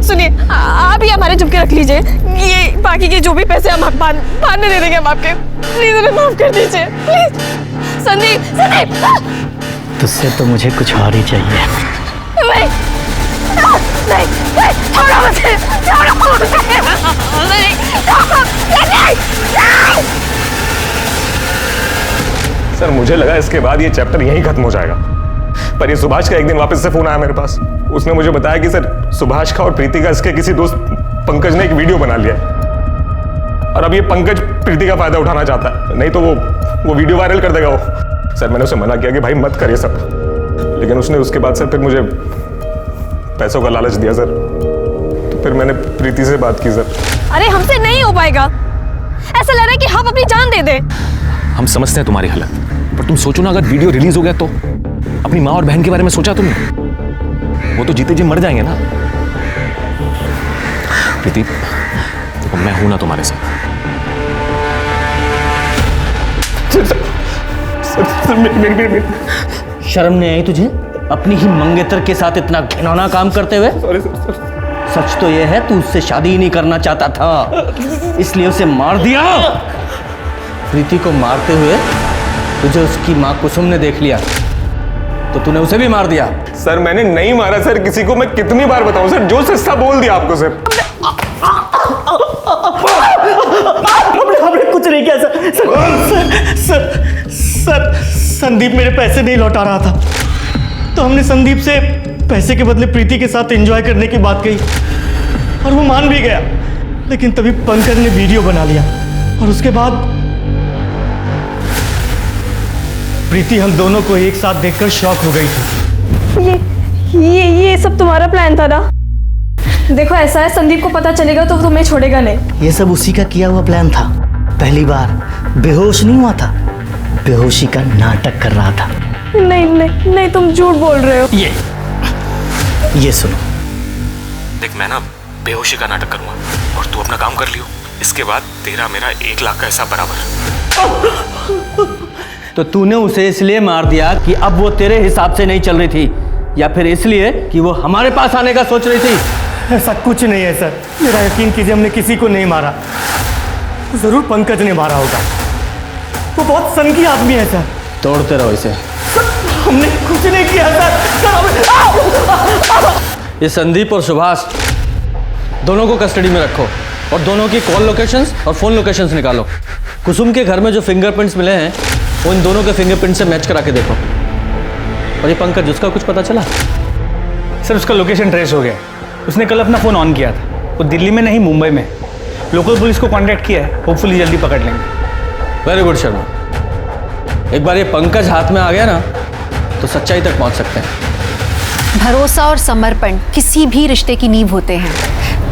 सुनिए, आप ही हमारे चुपके रख लीजिए। ये बाकी के जो भी पैसे हम बाद में दे देंगे हम आपके। प्लीज उन्हें माफ कर दीजिए प्लीज। संदीप तुझसे तो मुझे कुछ और ही चाहिए। नहीं, छोड़ो मुझे, सर मुझे लगा इसके बाद ये चैप्टर यहीं खत्म हो जाएगा, पर ये सुभाष का एक दिन वापस से फोन आया मेरे पास। उसने मुझे बताया कि सर सुभाष का और प्रीति का इसके किसी दोस्त पंकज ने एक वीडियो बना लिया और अब ये पंकज प्रीति का फायदा उठाना चाहता है, नहीं तो वो वीडियो वायरल कर देगा वो। सर मैंने उसे मना किया कि भाई मत कर ये सब, लेकिन उसने उसके बाद सर फिर मुझे पैसों का लालच दिया सर, तो फिर मैंने प्रीति से बात की सर। अरे हमसे नहीं हो पाएगा, ऐसा लग रहा है कि हम अपनी जान दे दे। हम समझते हैं तुम्हारी हालत, पर तुम सोचो ना, अगर वीडियो रिलीज हो गया तो अपनी माँ और बहन के बारे में सोचा तुमने? वो तो जीते जी मर जाएंगे ना। प्रीति देखो मैं हूं ना तुम्हारे साथ। शर्म नहीं आई तुझे अपनी ही मंगेतर के साथ इतना घिनौना काम करते हुए? सच तो यह है तू उससे शादी ही नहीं करना चाहता था, इसलिए उसे मार दिया। प्रीति को मारते हुए तुझे उसकी माँ कुसुम ने देख लिया तो तूने उसे भी मार दिया। सर मैंने नहीं मारा सर किसी को, मैं कितनी बार बताऊं सर, जो सस्ता बोल दिया आपको सर। हमने कुछ नहीं किया सर। संदीप मेरे पैसे नहीं लौटा रहा था, तो हमने संदीप से पैसे के बदले प्रीति के साथ एंजॉय करने की बात कही और वो मान भी गया, लेकिन तभी पंकज ने वीडियो बना लिया और उसके बाद प्रीति हम दोनों को एक साथ देखकर शॉक हो गई थी। ये सब तुम्हारा प्लान था ना? देखो ऐसा है, संदीप को पता चलेगा तो तुम्हें छोड़ेगा नहीं। ये सब उसी का किया हुआ प्लान था। पहली बार बेहोश नहीं हुआ था, बेहोशी का नाटक कर रहा था। नहीं तुम झूठ बोल रहे हो। ये सुनो, देख मैं ना बेहोशी का नाटक करूंगा और तू अपना काम कर लियो, इसके बाद तेरा मेरा 1 लाख का हिसाब बराबर। तो तूने उसे इसलिए मार दिया कि अब वो तेरे हिसाब से नहीं चल रही थी, या फिर इसलिए कि वो हमारे पास आने का सोच रही थी? ऐसा कुछ नहीं है सर, मेरा यकीन कीजिए, हमने किसी को नहीं मारा। जरूर पंकज ने मारा होगा, वो बहुत सनकी आदमी है सर। तोड़ते रहो इसे। हमने कुछ नहीं किया सर। ये संदीप और सुभाष दोनों को कस्टडी में रखो और दोनों की कॉल लोकेशंस और फोन लोकेशंस निकालो। कुसुम के घर में जो फिंगरप्रिंट्स मिले हैं वो इन दोनों के फिंगरप्रिंट से मैच करा के देखो। और ये पंकज, उसका कुछ पता चला? सर उसका लोकेशन ट्रेस हो गया, उसने कल अपना फ़ोन ऑन किया था, वो दिल्ली में नहीं मुंबई में। लोकल पुलिस को कांटेक्ट किया है, होपफुली जल्दी पकड़ लेंगे। वेरी गुड शर्मा, एक बार ये पंकज हाथ में आ गया ना तो सच्चाई तक पहुंच सकते हैं। भरोसा और समर्पण किसी भी रिश्ते की नींव होते हैं।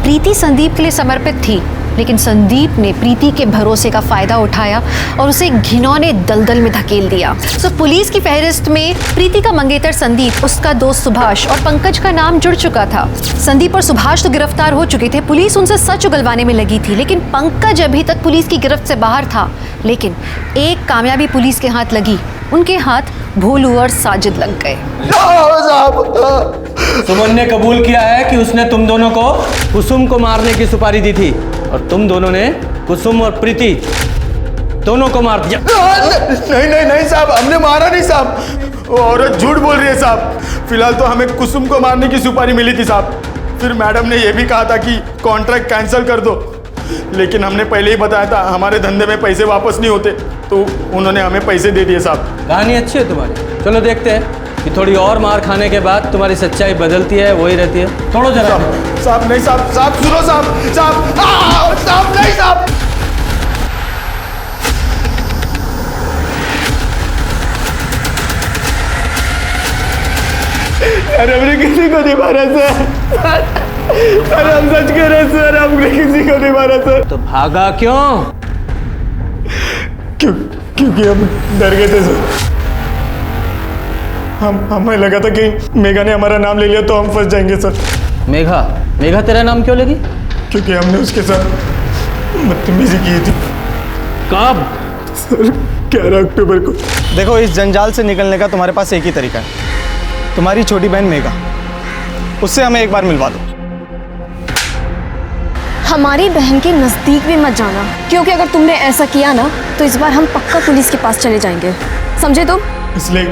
प्रीति संदीप के लिए समर्पित थी, लेकिन संदीप ने प्रीति के भरोसे का फायदा उठाया और उसे घिनौने दलदल में धकेल दिया। सो पुलिस की फहरिस्त में प्रीति का मंगेतर संदीप, उसका दोस्त सुभाष और पंकज का नाम जुड़ चुका था। संदीप और सुभाष तो गिरफ्तार हो चुके थे, पुलिस उनसे सच उगलवाने में लगी थी, लेकिन पंकज अभी तक पुलिस की गिरफ्त से बाहर था। लेकिन एक कामयाबी पुलिस के हाथ लगी, उनके हाथ भोलू और साजिद लग गए। सुमन ने कबूल किया है कि उसने तुम दोनों को कुसुम को मारने की सुपारी दी थी और तुम दोनों ने कुसुम और प्रीति दोनों को मार दिया। नहीं साहब, हमने मारा नहीं साहब, वो औरत झूठ बोल रही है साहब। फिलहाल तो हमें कुसुम को मारने की सुपारी मिली थी साहब, फिर मैडम ने यह भी कहा था कि कॉन्ट्रैक्ट कैंसिल कर दो, लेकिन हमने पहले ही बताया था हमारे धंधे में पैसे वापस नहीं होते, तो उन्होंने हमें पैसे दे दिए साहब। कहानी अच्छी है तुम्हारी, चलो देखते हैं कि थोड़ी और मार खाने के बाद तुम्हारी सच्चाई बदलती है वही रहती है। थोड़ा जरा साहब नहीं साहब सुनो साहब नहीं साहब। सर हमने किसी को नहीं मारा सर। सर हम सच कह रहे हैं सर, हमने किसी को नहीं मारा सर। तो भागा क्यों? क्योंकि हम डर गए थे सर। हमें लगा था कि मेघा ने हमारा नाम ले लिया तो हम फंस जाएंगे सर। मेघा? मेघा तेरा नाम क्यों लगी? क्योंकि हमने उसके साथ बदतमीजी की थी। कब? सर 11 अक्टूबर को। देखो, इस जंजाल से निकलने का तुम्हारे पास एक ही तरीका है, तुम्हारी छोटी बहन मेघा, उससे हमें एक बार मिलवा दो। हमारी बहन के नज़दीक भी मत जाना, क्योंकि अगर तुमने ऐसा किया ना तो इस बार हम पक्का पुलिस के पास चले जाएंगे, समझे तुम? इसलिए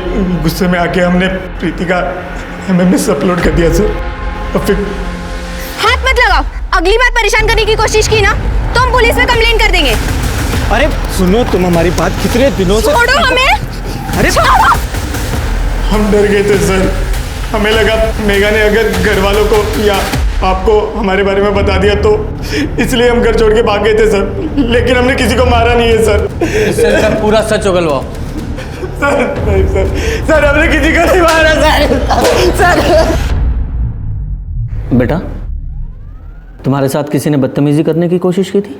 गुस्से में आके हमने प्रीति का MMS अपलोड कर दिया सर। और फिर हाथ मत लगाओ, अगली बार परेशान करने की कोशिश की ना तो हम पुलिस में कंप्लेंट कर देंगे। अरे सुनो, तुम हमारी बात कितने दिनों से। छोड़ो हमें। अरे हम डर गए थे सर। हमें लगा मेघा ने अगर घर वालों को या आपको हमारे बारे में बता दिया तो इसलिए हम घर छोड़ के भाग गए थे सर। लेकिन हमने किसी को मारा नहीं है सर। इससे सर पूरा सच उगलवाओ। सर नहीं सर हमने किसी को नहीं मारा सर। बेटा, तुम्हारे साथ किसी ने बदतमीजी करने की कोशिश की थी?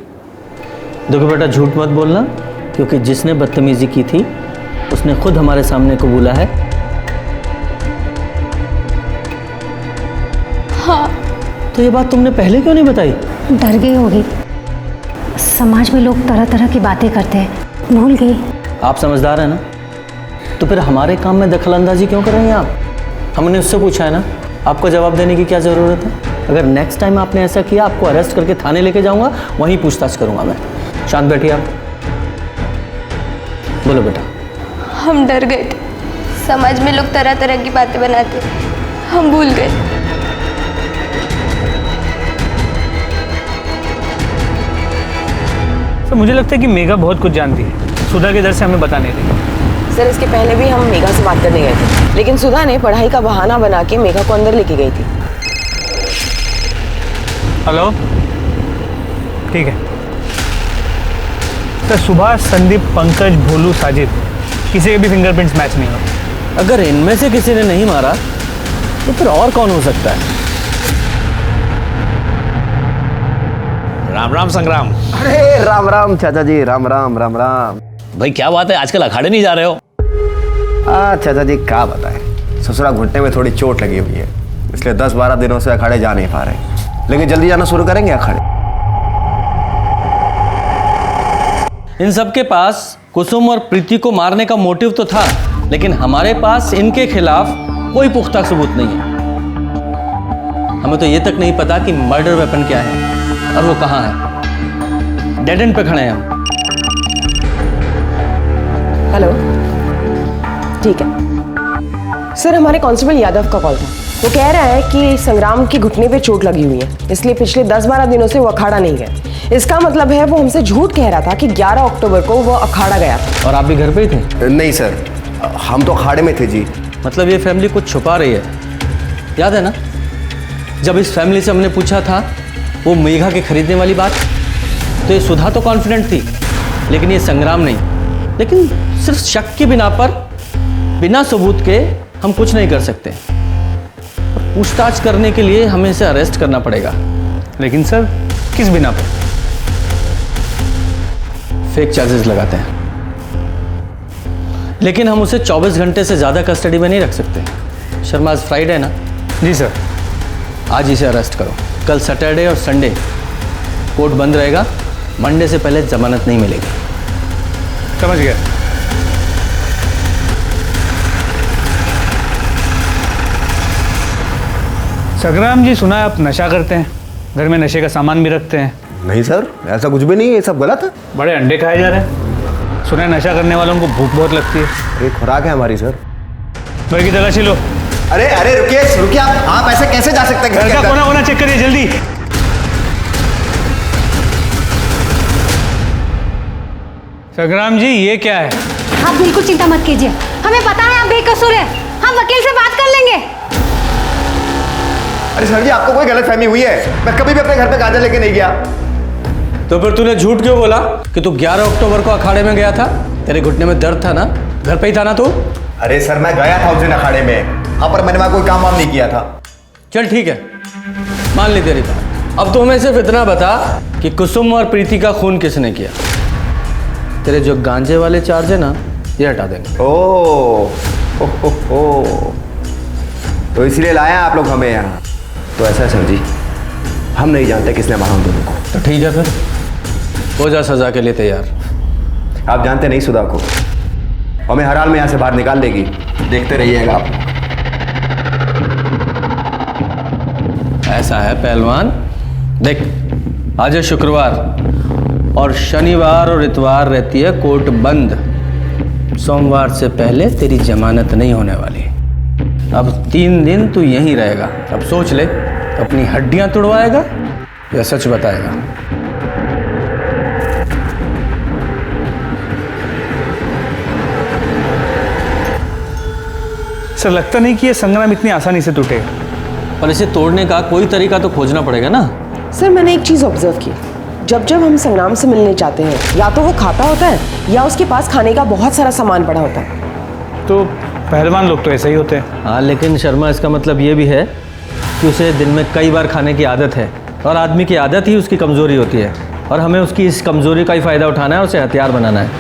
देखो बेटा, झूठ मत बोलना, क्योंकि जिसने बदतमीजी की थी उसने खुद हमारे सामने कबूला है। हाँ। तो ये बात तुमने पहले क्यों नहीं बताई? डर गई होगी, समाज में लोग तरह तरह की बातें करते हैं, भूल गई। आप समझदार हैं ना, तो फिर हमारे काम में दखलंदाजी क्यों कर रही हैं आप? हमने उससे पूछा है ना, आपको जवाब देने की क्या ज़रूरत है? अगर नेक्स्ट टाइम आपने ऐसा किया, आपको अरेस्ट करके थाने लेके जाऊंगा, वहीं पूछताछ करूंगा मैं। शांत बैठिए आप। बोलो बेटा। हम डर गए थे, समाज में लोग तरह तरह की बातें बनाते, हम भूल गए। तो मुझे लगता है कि मेघा बहुत कुछ जानती है, सुधा के डर से हमें बता नहीं रही। सर इसके पहले भी हम मेघा से बात करने गए थे, लेकिन सुधा ने पढ़ाई का बहाना बना के मेघा को अंदर लेके गई थी। हेलो, ठीक है। तो सुभाष, संदीप, पंकज, भोलू, साजिद, किसी के भी फिंगरप्रिंट्स मैच नहीं हो। अगर इनमें से किसी ने नहीं मारा तो फिर और कौन हो सकता है? राम राम संग्राम। अरे राम राम चाचा जी, राम राम राम राम। भाई क्या बात है, आजकल अखाड़े नहीं जा रहे हो? चाचा जी क्या बताएं, ससुरा घुटने में थोड़ी चोट लगी हुई है, इसलिए 10-12 दिनों से अखाड़े जा नहीं पा रहे, लेकिन जल्दी जाना शुरू करेंगे अखाड़े। इन सब के पास कुसुम और प्रीति को मारने का मोटिव तो था, लेकिन हमारे पास इनके खिलाफ कोई पुख्ता सबूत नहीं है। हमें तो ये तक नहीं पता कि मर्डर वेपन क्या है और वो कहाँ है। डेड एंड पे खड़े हैं हम। हेलो, ठीक है सर, हमारे कांस्टेबल यादव का कॉल था। वो कह रहा है कि संग्राम की घुटने पे चोट लगी हुई है, इसलिए पिछले 10-12 दिनों से वो अखाड़ा नहीं गए। इसका मतलब है वो हमसे झूठ कह रहा था कि 11 अक्टूबर को वो अखाड़ा गया था। और आप भी घर पे ही थे? नहीं सर, हम तो अखाड़े में थे जी। मतलब ये फैमिली कुछ छुपा रही है। याद है ना, जब इस फैमिली से हमने पूछा था वो मेघा के खरीदने वाली बात, तो ये सुधा तो कॉन्फिडेंट थी, लेकिन ये संग्राम नहीं। लेकिन सिर्फ शक की बिना पर, बिना सबूत के हम कुछ नहीं कर सकते। पूछताछ करने के लिए हमें इसे अरेस्ट करना पड़ेगा। लेकिन सर, किस बिना पर? फेक चार्जेस लगाते हैं, लेकिन हम उसे 24 घंटे से ज़्यादा कस्टडी में नहीं रख सकते। शर्मा, आज फ्राइडे है ना? जी सर। आज इसे अरेस्ट करो। कल सैटरडे और संडे कोर्ट बंद रहेगा, मंडे से पहले जमानत नहीं मिलेगी। समझ गया। संग्राम जी, सुना है आप नशा करते हैं, घर में नशे का सामान भी रखते हैं। नहीं सर, ऐसा कुछ भी नहीं है, ये सब गलत है। बड़े अंडे खाए जा रहे हैं। सुना है नशा करने वालों को भूख बहुत लगती है। ये खुराक है हमारी सर। घर की तलाशी लो। अरे अरे रुकिए आप ऐसे कैसे जा सकते हैं? घर का कोना कोना चेक करिए जल्दी। संग्राम जी, ये क्या है? आप बिल्कुल चिंता मत कीजिए, हमें पता है आप बेकसूर है, हम वकील से बात कर लेंगे। अरे सर जी, आपको कोई गलतफहमी हुई है? मैं कभी भी अपने घर पे गांजा लेके नहीं गया। तो फिर तूने झूठ क्यों बोला कि तू 11 अक्टूबर को अखाड़े में गया था? तेरे घुटने में दर्द था ना, घर पे ही था ना तू? अरे सर, मैं गया था उस दिन अखाड़े में, हाँ पर मैंने वहां कोई काम वाम नहीं किया था। चल ठीक है, मान ली तेरी बात। अब तो हमें सिर्फ इतना बता कि कुसुम और प्रीति का खून किसने किया। तेरे जो गांजे वाले चार्ज है ना, ये हटा देंगे। ओ तो इसलिए लाया आप लोग हमें यहाँ। तो ऐसा है सर जी, हम नहीं जानते किसने मारा हम दोनों को। तो ठीक है फिर, हो जा सजा के लिए तैयार। आप जानते नहीं सुधा को, हमें हर हाल में यहाँ से बाहर निकाल देगी, देखते रहिएगा आप। ऐसा है पहलवान, देख आज है शुक्रवार और शनिवार और इतवार रहती है कोर्ट बंद। सोमवार से पहले तेरी जमानत नहीं होने वाली। अब 3 दिन तू यहीं रहेगा। अब सोच ले, अपनी हड्डियां तुड़वाएगा या सच बताएगा। सर लगता नहीं कि ये संग्राम इतनी आसानी से टूटेगा। पर इसे तोड़ने का कोई तरीका तो खोजना पड़ेगा ना। सर मैंने एक चीज़ ऑब्जर्व की, जब जब हम संग्राम से मिलने जाते हैं या तो वो खाता होता है या उसके पास खाने का बहुत सारा सामान पड़ा होता है। तो पहलवान लोग तो ऐसे ही होते हैं। हाँ लेकिन शर्मा, इसका मतलब ये भी है कि उसे दिन में कई बार खाने की आदत है और आदमी की आदत ही उसकी कमज़ोरी होती है और हमें उसकी इस कमज़ोरी का ही फ़ायदा उठाना है और उसे हथियार बनाना है।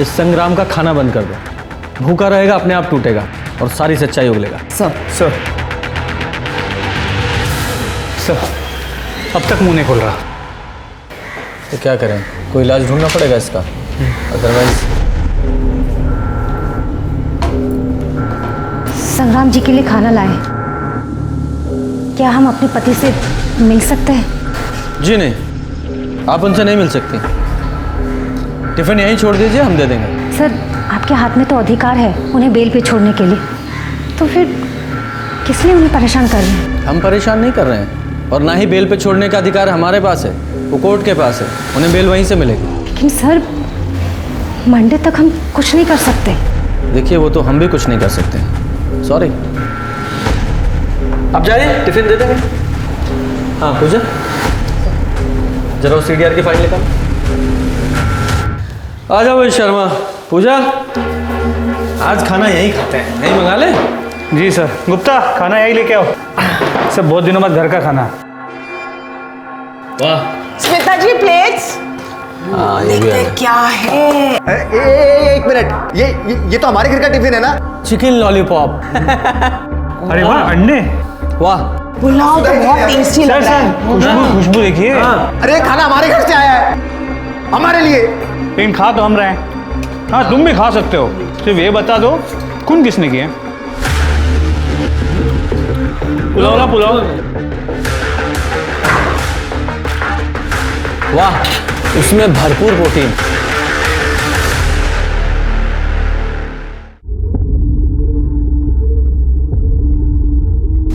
इस संग्राम का खाना बंद कर दो, भूखा रहेगा अपने आप टूटेगा और सारी सच्चाई उगलेगा। सर अब तक मुंह नहीं खोल रहा। तो क्या करें, कोई इलाज ढूंढना पड़ेगा इसका, अदरवाइज। संग्राम जी के लिए खाना लाए। क्या हम अपने पति से मिल सकते हैं? जी नहीं, आप उनसे नहीं मिल सकती। टिफिन यहीं छोड़ दीजिए, हम दे देंगे। सर आपके हाथ में तो अधिकार है उन्हें बेल पे छोड़ने के लिए, तो फिर किस लिए उन्हें परेशान कर रहे हैं? हम परेशान नहीं कर रहे हैं और ना ही बेल पे छोड़ने का अधिकार हमारे पास है, वो कोर्ट के पास है। उन्हें बेल वहीं से मिलेगी। लेकिन सर मंडे तक हम कुछ नहीं कर सकते। देखिए वो तो हम भी कुछ नहीं कर सकते, सॉरी। आप जाइए, टिफिन दे देंगे। हाँ पूजा, जरा उस CDR की फाइल निकाल। आ जाओ भाई शर्मा। पूजा, आज खाना यहीं खाते हैं, यहीं मंगा ले। जी सर। गुप्ता, खाना यही लेके आओ। सर बहुत दिनों बाद घर का खाना। वाह। स्मिता जी प्लेट्स। हाँ ये भी है। क्या है? एक मिनट, ये तो हमारे घर का टिफिन है ना? Chicken lollipop. अरे वाह, अंडे। वाह, पुलाव तो बहुत टेस्टी लग रहा है। खुशबू देखिए। अरे खाना हमारे घर से आया है, हमारे लिए। लेकिन खा तो हम रहे हैं। हाँ तुम भी खा सकते हो, सिर्फ ये बता दो खून किसने किया? पुलाव ना पुलाव। वाह, उसमें भरपूर प्रोटीन।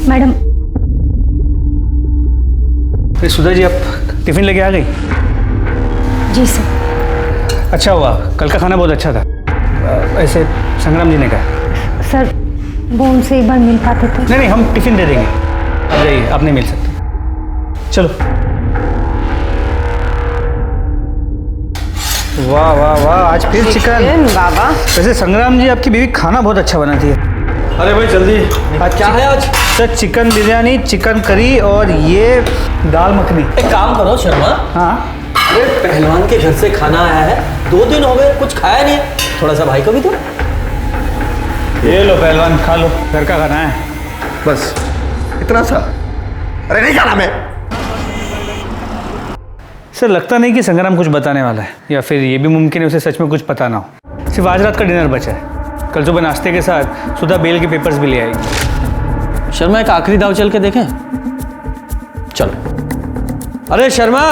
मैडम। फिर सुधा जी आप टिफिन लेके आ गई? जी सर। अच्छा हुआ, कल का खाना बहुत अच्छा था। ऐसे संग्राम जी ने कहा। सर वो उनसे एक बार मिल पाते थे? नहीं, हम टिफिन दे देंगे। अब जाइए, आप नहीं मिल सकते। चलो। वाह वाह वाह, आज फिर चिकन। बाबा वैसे संग्राम जी आपकी बीवी खाना बहुत अच्छा बनाती है। अरे भाई जल्दी, आज क्या है आज? Sir chicken biryani, chicken curry और ये दाल मखनी। एक काम करो शर्मा। हाँ। अरे पहलवान के घर से खाना आया है, 2 दिन हो गए कुछ खाया नहीं है, थोड़ा सा भाई को भी दो। ये लो पहलवान, खा लो, घर का खाना है। बस इतना सा? अरे नहीं खाना मैं। सर लगता नहीं कि संग्राम कुछ बताने वाला है, या फिर ये भी मुमकिन है उसे सच में कुछ पता ना हो। सिर्फ आज रात का डिनर बचा है। कल सुबह नाश्ते के साथ सुधा बेल के पेपर्स भी ले आएगी। शर्मा एक आखिरी दाव चल के देखें? चलो। अरे शर्मा,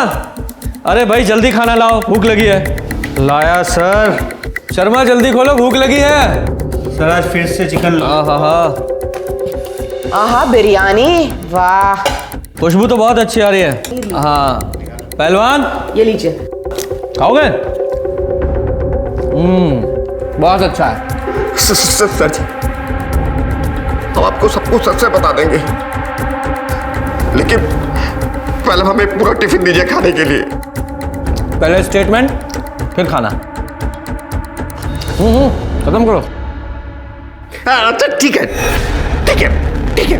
अरे भाई जल्दी खाना लाओ, भूख लगी है। लाया सर। शर्मा जल्दी खोलो, भूख लगी है। सर आज फिर से चिकन। आहा बिरयानी, वाह। खुशबू तो बहुत अच्छी आ रही है। हाँ पहलवान, ये लीजिए। खाओगे? बहुत अच्छा है। सर जी, हम आपको सब कुछ सच से बता देंगे, लेकिन पहले हमें पूरा टिफिन दीजिए खाने के लिए। पहले स्टेटमेंट फिर खाना। खत्म करो। अच्छा ठीक है। ठीक है,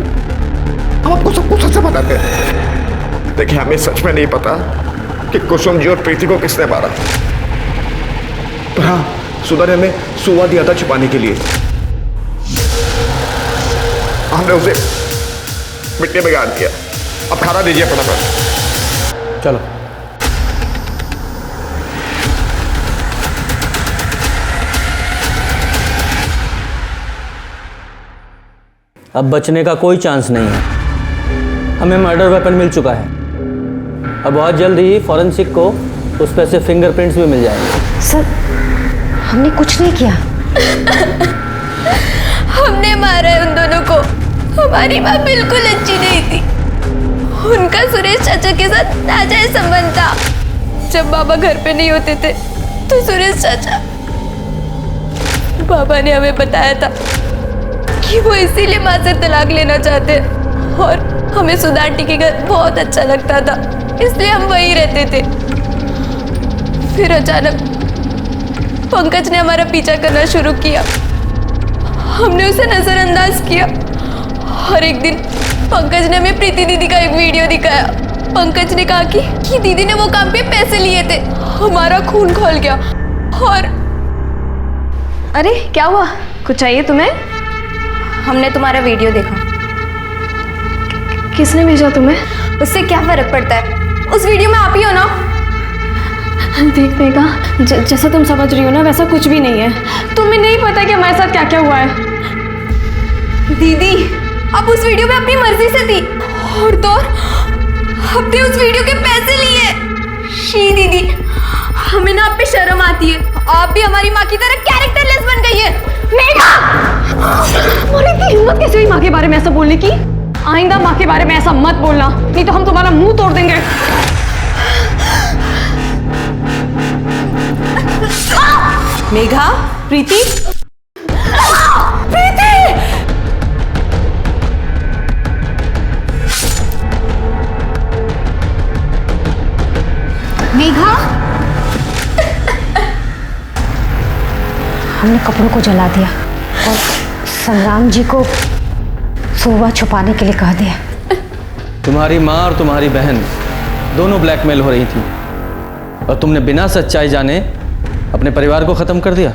हम आपको सब कुछ सच से बताते हैं। देखिए, हमें सच में नहीं पता कि कुसुम जी और प्रीति को किसने मारा, पर हाँ, सुधा ने हमें सुवा दिया था छुपाने के लिए। हमने उसे मिट्टी में गाड़ दिया। अब खाना दीजिए फटाफट। चलो। अब बचने का कोई चांस नहीं है। हमें मर्डर वेपन मिल चुका है। अब बहुत जल्द ही फॉरेंसिक को उस पर से फिंगरप्रिंट्स भी मिल जाएंगे। सर, हमने कुछ नहीं किया। हमने मारा है उन दोनों को। हमारी माँ बिल्कुल अच्छी नहीं थी। उनका सुरेश चाचा के साथ नाजायज संबंध था। जब बाबा घर पे नहीं होते थे तो सुरेश चाचा, बाबा ने हमें बताया था कि वो इसीलिए माँ से तलाक लेना चाहते, और हमें सुधा आंटी के घर बहुत अच्छा लगता था, इसलिए हम वहीं रहते थे। फिर अचानक पंकज ने हमारा पीछा करना शुरू किया। हमने उसे नजरअंदाज किया, और एक दिन पंकज ने हमें प्रीति दीदी का एक वीडियो दिखाया। पंकज ने कहा कि दीदी ने वो काम पे पैसे लिए थे। हमारा खून खौल गया। और अरे क्या हुआ, कुछ चाहिए तुम्हें? हमने तुम्हारा वीडियो देखा। किसने भेजा तुम्हें? उससे क्या फर्क पड़ता है, उस वीडियो में आप ही हो ना। देख मेघा, जैसा तुम समझ रही हो ना वैसा कुछ भी नहीं है। तुम्हें नहीं पता कि हमारे साथ क्या क्या हुआ है। दीदी, आप उस वीडियो में अपनी मर्जी से थी, और तो आपने उस वीडियो के पैसे लिए। शी दीदी, हमें ना आप पे शर्म आती है। आप भी हमारी माँ की तरह कैरेक्टरलेस बन गई है। मेघा, तुम्हारी इतनी हिम्मत कैसे हुई माँ के बारे में ऐसा बोलने की? आइंदा माँ के बारे में ऐसा मत बोलना, नहीं तो हम तुम्हारा मुंह तोड़ देंगे। मेघा, प्रीति, मेघा, हमने कपड़ों को जला दिया और संग्राम जी को सुबह छुपाने के लिए कह दिया। तुम्हारी माँ और तुम्हारी बहन दोनों ब्लैकमेल हो रही थी, और तुमने बिना सच्चाई जाने अपने परिवार को खत्म कर दिया।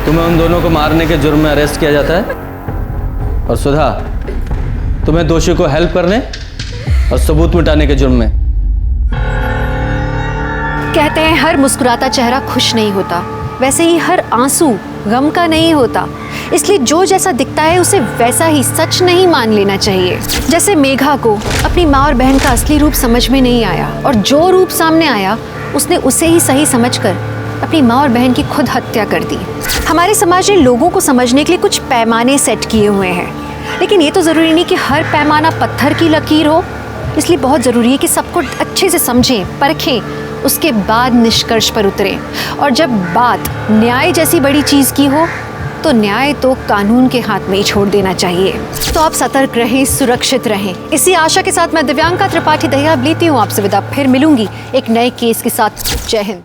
तुम्हें उन दोनों को मारने के जुर्म में अरेस्ट किया जाता है, और सुधा, तुम्हें दोषी को हेल्प करने और सबूत मिटाने के जुर्म में। कहते हैं हर मुस्कुराता चेहरा खुश नहीं होता, वैसे ही हर आंसू गम का नहीं होता। इसलिए जो जैसा दिखता है उसे वैसा ही सच नहीं मान लेना चाहिए। जैसे मेघा को अपनी माँ और बहन का असली रूप समझ में नहीं आया, और जो रूप सामने आया उसने उसे ही सही समझकर अपनी माँ और बहन की खुद हत्या कर दी। हमारे समाज ने लोगों को समझने के लिए कुछ पैमाने सेट किए हुए हैं, लेकिन ये तो ज़रूरी नहीं कि हर पैमाना पत्थर की लकीर हो। इसलिए बहुत ज़रूरी है कि सबको अच्छे से समझें, परखें, उसके बाद निष्कर्ष पर उतरें। और जब बात न्याय जैसी बड़ी चीज़ की हो तो न्याय तो कानून के हाथ में ही छोड़ देना चाहिए। तो आप सतर्क रहें, सुरक्षित रहें। इसी आशा के साथ मैं दिव्यांका त्रिपाठी दहिया लेती हूँ आपसे विदा। फिर मिलूंगी एक नए केस के साथ। जय हिंद।